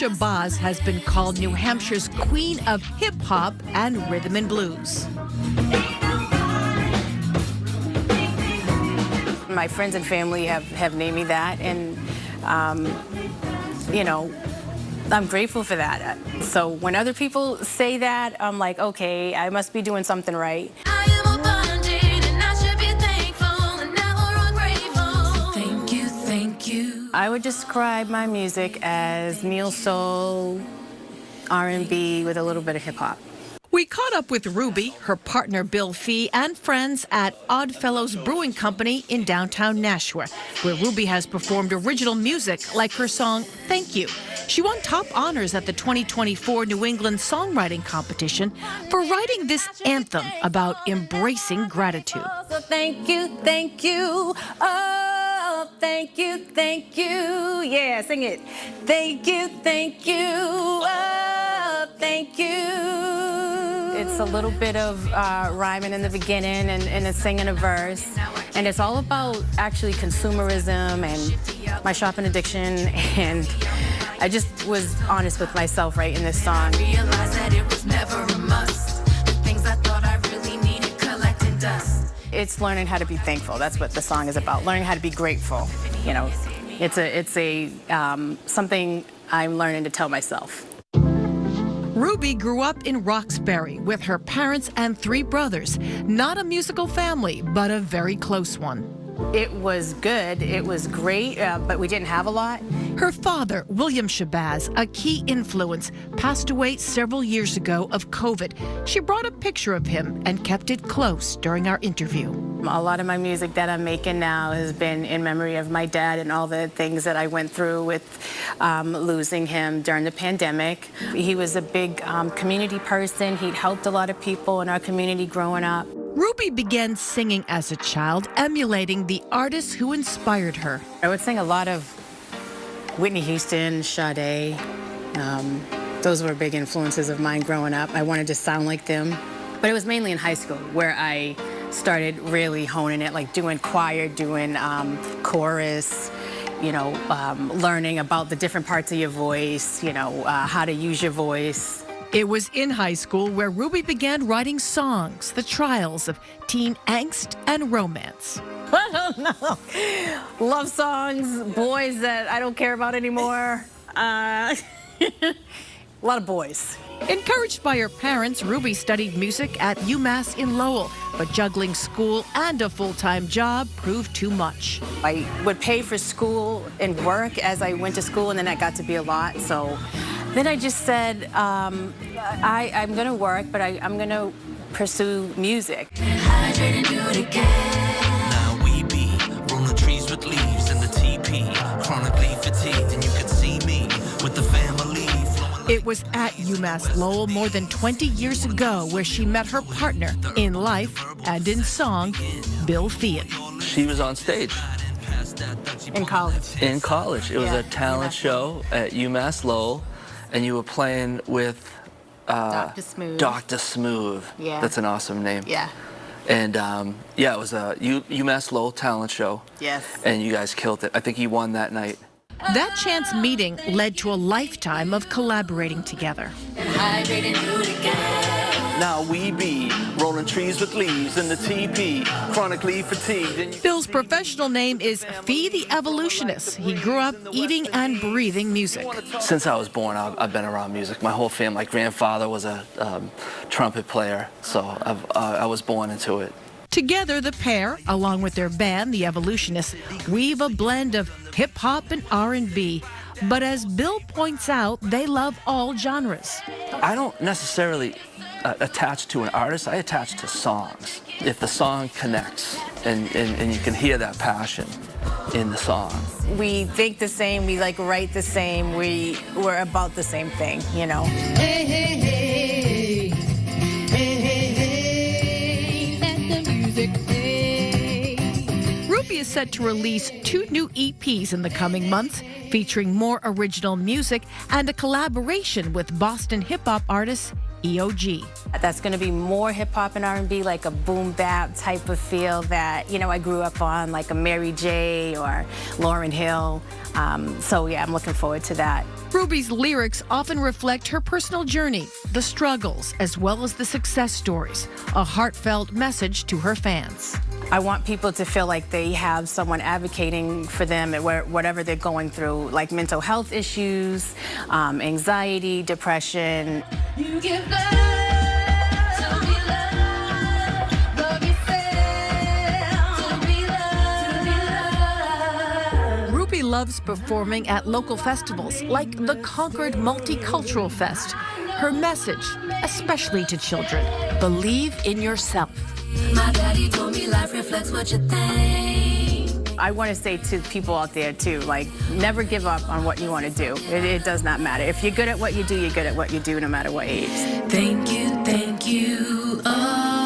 Shabazz has been called New Hampshire's queen of hip-hop and rhythm and blues. My friends and family have named me that, and, you know, I'm grateful for that. So when other people say that, I'm like, okay, I must be doing something right. I would describe my music as neo soul, R&B with a little bit of hip hop. We caught up with Ruby, her partner Bill Fee, and friends at Oddfellows Brewing Company in downtown Nashua, where Ruby has performed original music like her song Thank You. She won top honors at the 2024 New England Songwriting Competition for writing this anthem about embracing gratitude. So thank you, thank you. Oh, thank you, thank you. Yeah, sing it. Thank you, thank you. Oh, thank you. It's a little bit of rhyming in the beginning and a singing a verse. And it's all about actually consumerism and my shopping addiction. And I just was honest with myself writing this song. I realized that it was never a must. The things I thought I really needed collecting dust. It's learning how to be thankful. That's what the song is about. Learning how to be grateful. You know, it's something I'm learning to tell myself. Ruby grew up in Roxbury with her parents and 3 brothers. Not a musical family, but a very close one. It was good. It was great, but we didn't have a lot. Her father, William Shabazz, a key influence, passed away several years ago of COVID. She brought a picture of him and kept it close during our interview. A lot of my music that I'm making now has been in memory of my dad and all the things that I went through with losing him during the pandemic. He was a big community person. He'd helped a lot of people in our community growing up. Ruby began singing as a child, emulating the artists who inspired her. I would sing a lot of Whitney Houston, Sade. Those were big influences of mine growing up. I wanted to sound like them. But it was mainly in high school where I started really honing it, like doing choir, doing chorus, you know, learning about the different parts of your voice, you know, how to use your voice. It was in high school where Ruby began writing songs, the trials of teen angst and romance. I don't know. Love songs, boys that I don't care about anymore. A lot of boys. Encouraged by her parents, Ruby studied music at UMass in Lowell, but juggling school and a full-time job proved too much. I would pay for school and work as I went to school, and then that got to be a lot. So then I just said, I'm going to work, but I'm going to pursue music. Hydrate and do it again. Now we be rolling trees with leaves in the TP, chronically fatigued, and you can see me with the family. It was at UMass Lowell more than 20 years ago where she met her partner in life and in song, Bill Fee. She was on stage. In college. In college. It was a talent show at UMass Lowell, and you were playing with Dr. Smooth. Dr. Smooth. Yeah. That's an awesome name. Yeah. And yeah, it was a UMass Lowell talent show. Yes. And you guys killed it. I think you won that night. That chance meeting led to a lifetime of collaborating together. Hydrate and do it again. Now we be rolling trees with leaves in the TP, chronically fatigued. And Bill's professional name is Fee the Evolutionist. He grew up eating and breathing music. Since I was born, I've been around music. My whole family, my grandfather was a trumpet player, so I was born into it. Together, the pair, along with their band, The Evolutionists, weave a blend of hip-hop and R&B. But as Bill points out, they love all genres. I don't necessarily attach to an artist. I attach to songs. If the song connects and you can hear that passion in the song. We think the same, we like write the same, we're about the same thing, you know. Hey, hey, hey. Hey, hey, hey. Let the music play. Ruby is set to release 2 new EPs in the coming months, featuring more original music and a collaboration with Boston hip-hop artist EOG. That's going to be more hip hop and R&B, like a boom bap type of feel that, you know, I grew up on, like a Mary J. or Lauryn Hill. So yeah, I'm looking forward to that. Ruby's lyrics often reflect her personal journey, the struggles, as well as the success stories, a heartfelt message to her fans. I want people to feel like they have someone advocating for them at whatever they're going through, like mental health issues, anxiety, depression. You give love, to be loved, love yourself, to be loved. Ruby loves performing at local festivals like the Concord Multicultural Fest. Her message, especially to children, believe in yourself. My daddy told me life reflects what you think. I want to say to people out there too, like, never give up on what you want to do. It does not matter. If you're good at what you do, you're good at what you do no matter what age. Thank you, oh.